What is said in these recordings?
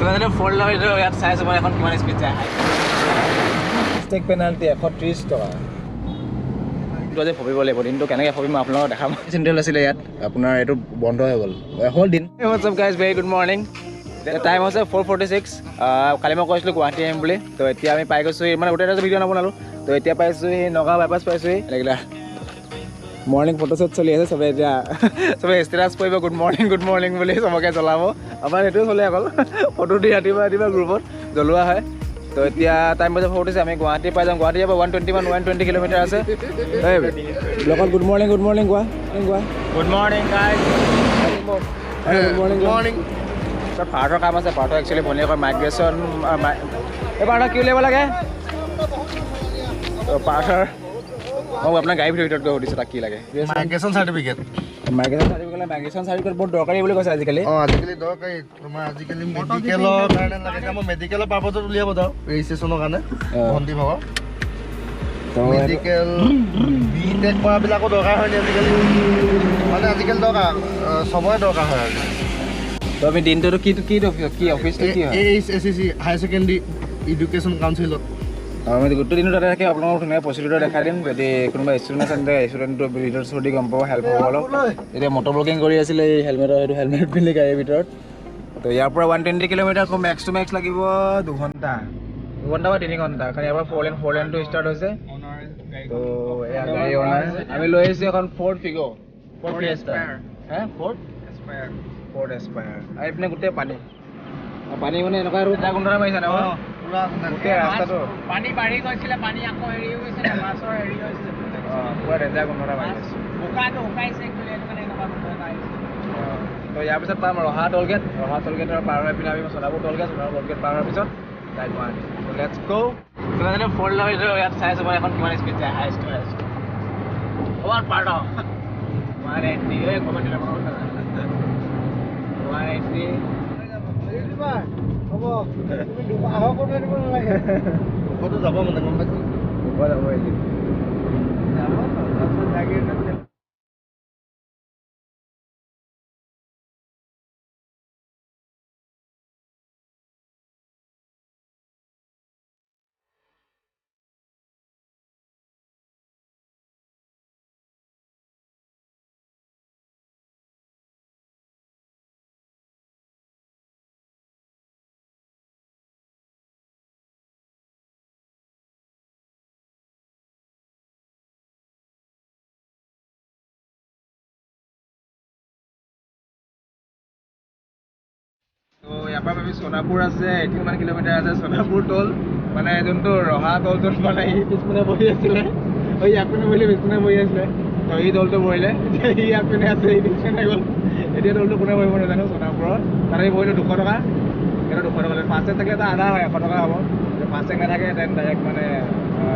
তোমাদের ফোল্ড লইটো ইয়াত চাই আছো এখন কিমান স্পিড যায় স্টেক পেনাল্টি 130 টকা যে ফবিব লাগিব দিনটো কেনেকৈ ফবিম মই আপোনালোকক দেখাম চেণ্ট্ৰেল আছিলে ইয়াত আপোনাৰ এইটো বন্ধ হৈ গ'ল হ'ল দিন Whats up guys very good morning time হৈছে 4:46 কালি মই কৈছিলোঁ গুৱাহাটী আহিম বুলি তো এতিয়া আমি পাই গৈছোঁ মানে গোটেই এটা ভিডিঅ' নবনালোঁ তো এতিয়া পাইছোঁহি নগাঁও বাইপাছ পাইছোঁহি ৰেগুলাৰ মৰ্ণিং ফটোশ্বুট চলি আছে চবে এতিয়া চবে ষ্টেটাছ কৰিব গুড মৰ্ণিং বুলি চবকে জ্বলাব আমাৰ সেইটোৱে চলে অকল ফটো দি ৰাতিপুৱা গ্ৰুপত জ্বলোৱা হয় তো এতিয়া টাইম বজাত ফটো আমি গুৱাহাটী পাই যাম গুৱাহাটী যাব 120 কিলোমিটাৰ আছে ব্লকত গুড মৰ্ণিং কোৱা good morning guys good morning পাৰ্টৰ কাম আছে পাৰ্টৰ একচুৱেলি ভনীয়েকৰ মাইগ্ৰেশ্যন এই পাৰ্টৰ কি উলিয়াব লাগে পাৰ্টৰ মই আপোনাৰ গাড়ীৰ ভিতৰত গৈ সুধিছোঁ তাক কি লাগে মাইগ্ৰেশ্যন চাৰ্টিফিকেট বহুত দৰকাৰী বুলি কৈছে আজিকালি আজিকালি দৰকাৰী তোমাৰ আজিকালি মেডিকেলৰ কাৰণে লাগে মই মেডিকেলৰ পাৰ্পছত উলিয়াব যাওঁ ৰেজিষ্ট্ৰেশ্যনৰ কাৰণে ভণ্টি ভাগৰ মেডিকেল বিটেক কৰাবিলাকো দৰকাৰ হয়নি আজিকালি মানে আজিকালি দৰকাৰ চবৰে দৰকাৰ হয় আৰু তো আমি দিনটোতো কি অফিচটো কি হয় AHSCC হায়াৰ ছেকেণ্ডেৰী এডুকেশ্যন কাউন্সিলত আমি গোটেই দিনটো তাতে থাকি আপোনালোকক ধুনীয়া প্ৰচিডিউৰ দেখাই দিম যদি কোনোবা ষ্টুডেণ্ট আছে ষ্টুডেণ্টটো ভিতৰত চৰ্দি গম পাব হেল্প হ'ব অলপ এতিয়া মটৰ ব্লকিং কৰি আছিলে এই হেলমেট পিন্ধি গাড়ীৰ ভিতৰত তো ইয়াৰ পৰা 120 কিলোমিটাৰ মেক্স টু মেক্স লাগিব 2 ঘণ্টা বা 3 ঘণ্টা কাৰণ ইয়াৰ পৰা 4 লেনটো ষ্টাৰ্ট হৈছে তো এয়া গাড়ী অনাৰ আমি লৈ আহিছোঁ এখন ফ'ৰ্ড ফিগো ফ'ৰ্ড এস্পায়াৰ আৰু এইপিনে গোটেই পানী মানে এনেকুৱা আৰু তাৰ গোন্ধ মাৰিছে ন গোটেই ৰাস্তাটো পানী বাঢ়ি গৈছিলে পানী আকৌ হেৰি হৈ গৈছে মাছৰ হেৰি হৈছে পুৰা ৰেজা গোন্ধ মাৰি আছে শুকাইছে তো ইয়াৰ পিছত পাম ৰহা টলগেটৰ পাৰ হৈ পিনে আমি চলাবোৰ টলগেট পাৰ হোৱাৰ পিছত তাই গুৱাহাটী লেটছ গো তোমাদের ফোল্ড লইটো ইয়াত চাই আছো এখন কিমান স্পিড যায় হাইষ্ট ওভাৰ পাৰ্ট 180 এই কমেন্ট দিলে 180 হ'ব তুমি দুমাহৰ কথা দিব নালাগে ফটো যাব মানে গম পাইছো যাব এদিন তো ইয়াৰ পৰা ভাবি সোণাপুৰ আছে 80 কিলোমিটাৰ আছে সোণাপুৰ টল মানে যোনটো ৰহা টলটোত মানে সি পিছপিনে বহি আছিলে ইয়াক পিনে বহিলে পিছপিনে বহি আছিলে তো সি টলটো বহিলে সি ইয়াক পিনে আছে সি পিছপিনে গ'ল এতিয়া টলটো কোনে বহিব নাজানো সোণাপুৰত তাতে বহিলে 200 টকা কিন্তু 200 টকা ফাষ্টেগ থাকিলে এটা আধা হয় 100 টকা হ'ব ফাষ্টেগ নাথাকে দেন ডাইৰেক্ট মানে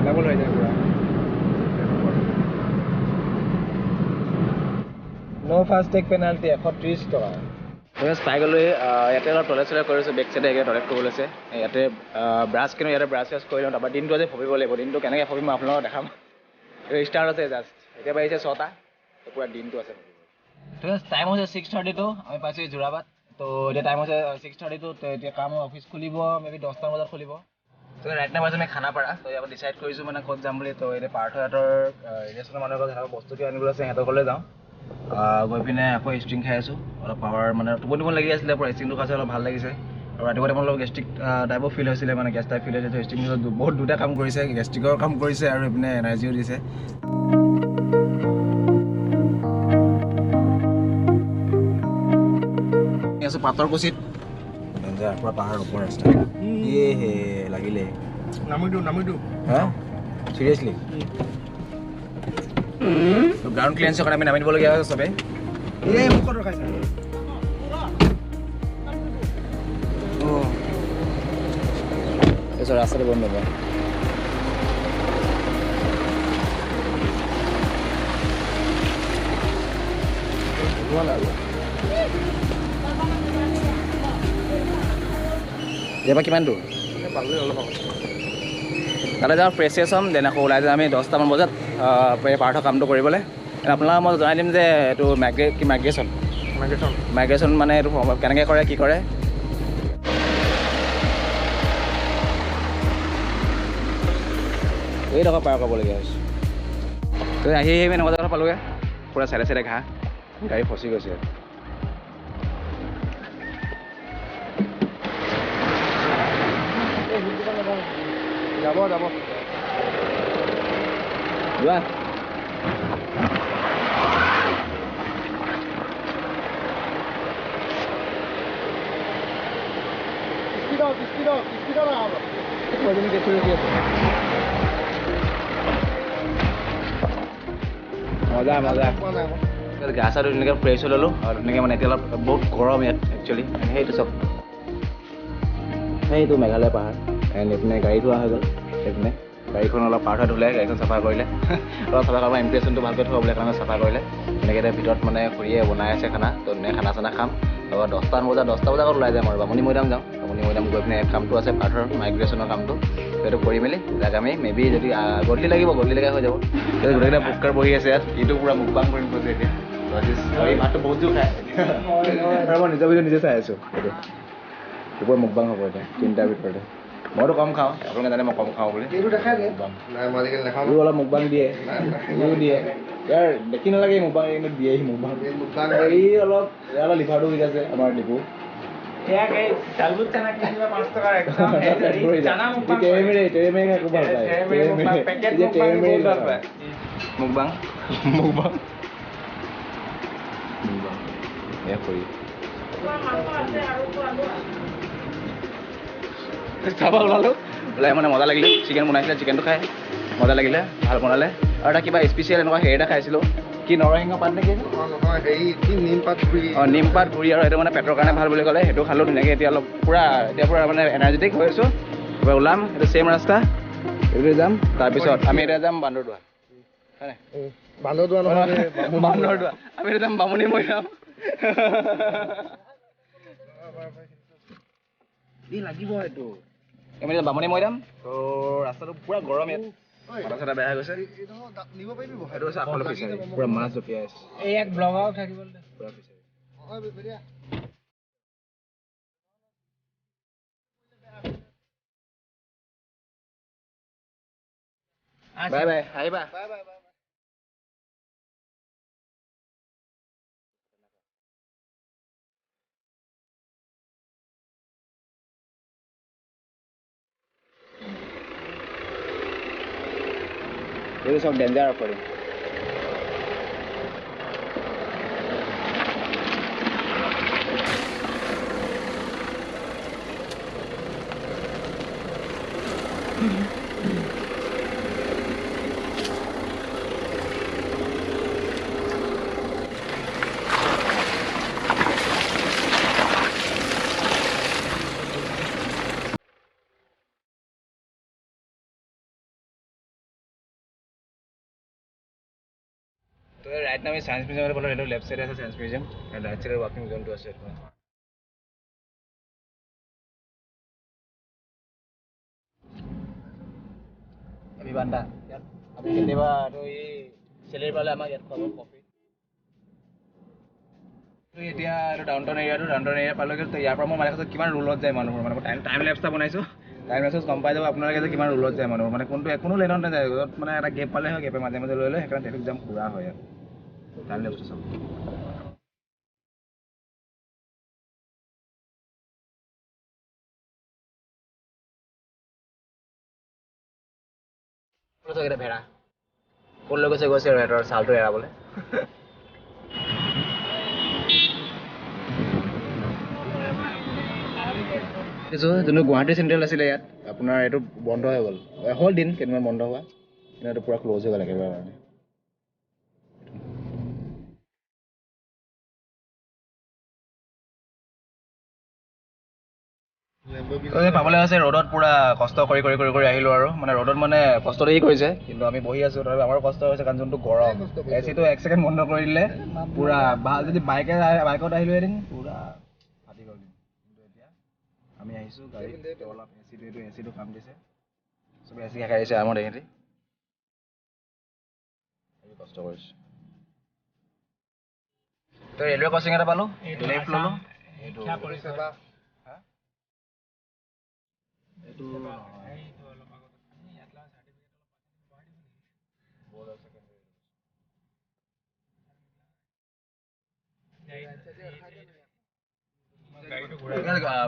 ডাবল হৈ যায় পুৰা নো ফাষ্টেগ পেনাল্টি 130 টকা পাই গ'লো ইয়াতে অলপ টয়লেট চলেট কৰিছোঁ বেক চাইডে টয়লেট কৰিব লৈছে ইয়াতে ব্ৰাছ কিন্তু ইয়াতে ব্ৰাছ কৰি লওঁ তাৰপৰা দিনটো আজি ফবিব লাগিব দিনটো কেনেকৈ ফবিম মই আপোনালোকক দেখাম ষ্টাৰ্ট আছে জাষ্ট এতিয়া বাঢ়িছে 6টা পুৰা দিনটো আছে টাইম হৈছে 6:32 আমি পাইছোঁ যোৰাবাট তো এতিয়া টাইম হৈছে 6:32 তো এতিয়া কাম অফিচ খুলিব মেবি 10টা বজাত খুলিব তো ৰাইট নাম আছে আমি খানাপাৰা তো ইয়াৰ পৰা ডিচাইড কৰিছোঁ মানে ক'ত যাম বুলি তো এতিয়া পাৰ্থহঁতৰ ৰিলেশ্যনৰ মানুহৰ ঘৰত সিহঁতৰ বস্তু কিবা আনিবলৈ আছে সিহঁতৰ ঘৰলৈ যাওঁ গৈ পিনে আকৌ ষ্ট্ৰিং খাই আছোঁ অলপ পাৱাৰ মানে টোপনি লাগি আছিলে পুৰা ষ্ট্ৰিংটো খাইছে অলপ ভাল লাগিছে আৰু ৰাতিপুৱা টাইমত অলপ গেষ্ট্ৰিক টাইপৰ ফিল হৈছিলে মানে গেছ টাইপ ফিল হৈছে ষ্ট্ৰিংটো বহুত দুটা কাম কৰিছে গেষ্ট্ৰিকৰ কাম কৰিছে আৰু এইপিনে এনাৰ্জিও দিছে আছোঁ পাতৰকুচিত পুৰা পাহাৰ ওপৰ ৰাস্তা হে লাগিলে নামি দিওঁ হা চিৰিয়াছলি গ্ৰাউণ্ড ক্লিয়াৰেন্সৰ কাৰণে আমি নামি দিবলগীয়া হৈছে চবেই এই মুখত ৰখাইছে তাৰপিছত ৰাস্তাটো বন্ধ হ'ব ইয়াৰ পৰা কিমান দূৰ তাতে যাওঁ ফ্ৰেছ হ'ম দেন আকৌ ওলাই যাওঁ আমি 10টামান বজাত পাৰ্থৰ কামটো কৰিবলৈ আপোনালোকক মই জনাই দিম যে এইটো মাইগ্ৰেশ্যন মানে এইটো কেনেকৈ কৰে কি কৰে এইডোখৰ পাৰ কৰিবলগীয়া হৈছে তো আহি এনেকুৱা জেগা পালোঁগৈ পূৰা চাইডে চাইডে ঘাঁহ গাড়ী ফচি গৈছে যাব যাব যোৱা মজা মজা গা চা ধুনীয়াকৈ ফ্ৰেছ হৈ ল'লোঁ আৰু ধুনীয়াকৈ মানে এতিয়া অলপ বহুত গৰম ইয়াত একচুৱেলি সেইটো চব সেইটো মেঘালয় পাহাৰ এণ্ড এইপিনে গাড়ী ধোৱা হৈ গ'ল সেইপিনে গাড়ীখন অলপ পাৰ হৈ ধুলে গাড়ীখন চাফা কৰিলে অলপ চাফা কৰিব ইম্প্ৰেশ্যনটো ভালকৈ থ'ব বোলে কাৰণে চাফা কৰিলে এনেকৈ এতিয়া ভিতৰত মানে খুৰীয়ে বনাই আছে খানা তো ধুনীয়া খানা চানা খাম আৰু 10টা বজাত ওলাই যাম আৰু বামুণী মৈদাম যাওঁ বামুণী মৈদাম গৈ পিনে কামটো আছে পাৰ্থৰ মাইগ্ৰেশ্যনৰ কামটো সেইটো কৰি মেলি তাক আমি মেবি যদি গধূলি লাগিব গধূলিলৈকে হৈ যাব সেইটো গোটেইকেইটা পুষ্কাৰ বহি আছে ইয়াত ইটো পূৰা মুখবাং কৰিম কৈছে এতিয়া এই ভাতটো বহুত জোৰ খায় আৰু মই নিজৰ ভিডিঅ' নিজে চাই আছোঁ সেইটো দুপৰীয়া মুখবাং হ'ব এতিয়া 3টাৰ ভিতৰতে মইতো কম খাওঁ আপোনালোকে জানে মই কম খাওঁ বুলি ইও অলপ মুখবাং দিয়ে ইও দিয়ে ইয়াৰ দেখি নালাগে মুখবাং কিন্তু দিয়ে সি মুখবাং ই অলপ লিভাৰটো উইক আছে আমাৰ ডিপু মুখবাং মুখবাং এয়া কৰি চাব ওলালোঁ ওলাই মানে মজা লাগিলে চিকেন বনাইছিলে চিকেনটো খাই মজা লাগিলে ভাল বনালে আৰু এটা কিবা স্পেচিয়েল এনেকুৱা হেৰি এটা খাইছিলোঁ কি নৰসিংহ পাত নেকি অঁ নিমপাত গুড়ি আৰু সেইটো মানে পেটৰ কাৰণে ভাল বুলি ক'লে সেইটো খালোঁ ধুনীয়াকৈ এতিয়া অলপ পূৰা মানে এনাৰ্জেটিক হৈ আছোঁ এবাৰ ওলাম সেইটো ছেইম ৰাস্তা এইটো যাম তাৰপিছত আমি এতিয়া যাম বান্দৰদোৱা হয় নাই বান্দৰদোৱা আমি এতিয়া যাম বামুণী মৈদাম লাগিব এইটো আমি এতিয়া বামুণী মৈদাম তো ৰাস্তাটো পূৰা গৰম ইয়াত মাথা চাথা বেয়া হৈ গৈছে সেইটো হৈছে আগফালে ফিচাৰী পূৰা মাছ জঁপিয়াই আছে এই এক ব্লগাও থাকিব পূৰা ফিচাৰী বাই বাই আহিবা এইটো চব ডেঞ্জাৰ কৰিম তো ৰাইট নামি চায়েন্স মিউজিয়ামত গ'লোঁ সেইটো লেফ্ট চাইডে আছে চায়েন্স মিউজিয়াম আৰু ৰাইট চাইডে ৱাকিং মিউজিয়ামটো আছে আমি বান্দা ইয়াত আমি কেতিয়াবা আৰু এই চেলেৰি পালে আমাক ইয়াত খুৱাব কফি এতিয়া এইটো ডাউন টাউন এৰিয়া পালেগৈ তো ইয়াৰ পৰা মই মানে কিমান ৰুলত যায় মানুহবোৰ মানে মই টাইম লেপছ এটা বনাইছোঁ টাইম লেপছত গম পাই যাব আপোনালোকে যে কিমান ৰুলত যায় মানুহবোৰ মানে কোনো লেনত নাযায় য'ত মানে এটা গেপ পালে হয় গেপে মাজে মাজে লৈ লয় সেইকাৰণে ট্ৰেফিক জাম পুৰা হয় ইয়াত টাইম লেপছটো চাব এতিয়া ভেড়া ক'লৈ গৈছে সিহঁতৰ ছালটো এৰাবলৈ যোনটো গুৱাহাটী চেণ্ট্ৰেল আছিলে ইয়াত আপোনাৰ এইটো বন্ধ হৈ গ'ল হ'ল দিন কেইদিনমান বন্ধ হোৱা কিন্তু এইটো পূৰা ক্ল'জ হৈ গ'ল একেবাৰে কাৰণে পাবলৈ আছে ৰ'দত পূৰা কষ্ট কৰি আহিলোঁ আৰু মানে ৰ'দত মানে কষ্টটো কৰিছে কিন্তু আমি বহি আছোঁ তথাপি আমাৰো কষ্ট হৈছে কাৰণ যোনটো গৰম এচিটো 1 ছেকেণ্ড বন্ধ কৰি দিলে পূৰা ভাল যদি বাইকত আহিলোঁ এদিন পূৰা ফাটি গ'ল কিন্তু এতিয়া আমি আহিছোঁ গাড়ীত অলপ এচিটো কাম দিছে চবে এচি খাই আহিছে আমাৰ দেখি কষ্ট কৰিছোঁ তো ৰেলৱে ক্ৰচিং এটা পালোঁ লেফ্ট ল'লোঁ এইটো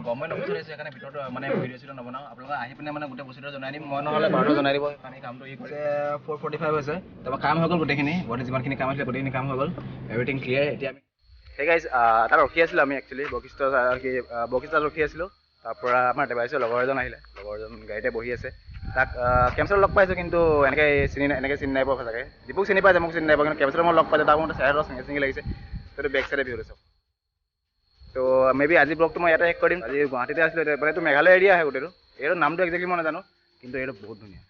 গভৰ্ণমেণ্ট অফিচত আহিছোঁ সেইকাৰণে ভিতৰত মানে ভিডিঅ' চিডিঅ' নবনাওঁ আপোনালোকে আহি পিনে মানে গোটেই বস্তুটো জনাই দিম মই নহ'লে বাৰটো জনাই দিব কাৰণ এই কামটো ই কৰিছে 4:45 হৈছে তাৰপৰা কাম হৈ গ'ল গোটেইখিনি গুৱাহাটীত যিমানখিনি কাম আছিলে গোটেইখিনি কাম হৈ গ'ল এভৰিথিং ক্লিয়াৰ এতিয়া আমি সেই গাইজ তাত ৰখি আছিলোঁ আমি একচুৱেলি বশিষ্ঠত ৰখি আছিলোঁ তাৰপৰা আমাৰ দেৱাইছৰ লগৰ এজন আহিলে লগৰ এজন গাড়ীতে বহি আছে তাক কেমচত লগ পাইছোঁ কিন্তু এনেকৈ চিনি নাই পোৱা চাগে দীপক চিনি পাইছে মোক চিনি নাই পোৱা কিন্তু কেমচত মই লগ পাইছোঁ তাক মোৰ চেহেৰা চিঙি লাগিছে সেইটো বেক চাইডে ভিউ চাওক তো মেবি আজি ব্লগটো মই ইয়াতে শেষ কৰিম আজি গুৱাহাটীতে আছিলোঁ মানে এইটো মেঘালয় এৰিয়া আহে গোটেইটো এইটো নামটো একজেক্টলি মই নাজানো কিন্তু এইটো বহুত ধুনীয়া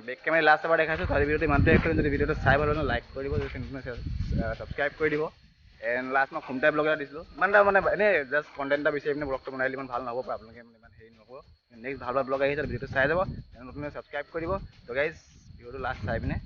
বেক কেমেৰা লাষ্ট এবাৰ দেখাইছোঁ তাৰ ভিডিঅ'টো ইমানটো শেষ কৰিম যদি ভিডিঅ'টো চাই ভাল লাগে লাইক কৰি দিব যদি ছাবস্ক্ৰাইব কৰি দিব এণ্ড লাষ্ট মই হোম টাইপ ব্লগ এটা দিছিলোঁ ইমান এটা মানে এনেই জাষ্ট কণ্টেণ্ট এটা বিচাৰি পিনে ব্লগটো বনাই দিলে ইমান ভাল নহ'ব পাৰে আপোনালোকে ইমান হেৰি নহ'ব নেক্সট ভাল ব্লগ আহিছে ভিডিঅ'টো চাই যাব নতুন ছাবস্ক্ৰাইব কৰি দিব তো গাইজ ভিডিঅ'টো লাষ্ট চাই পিনে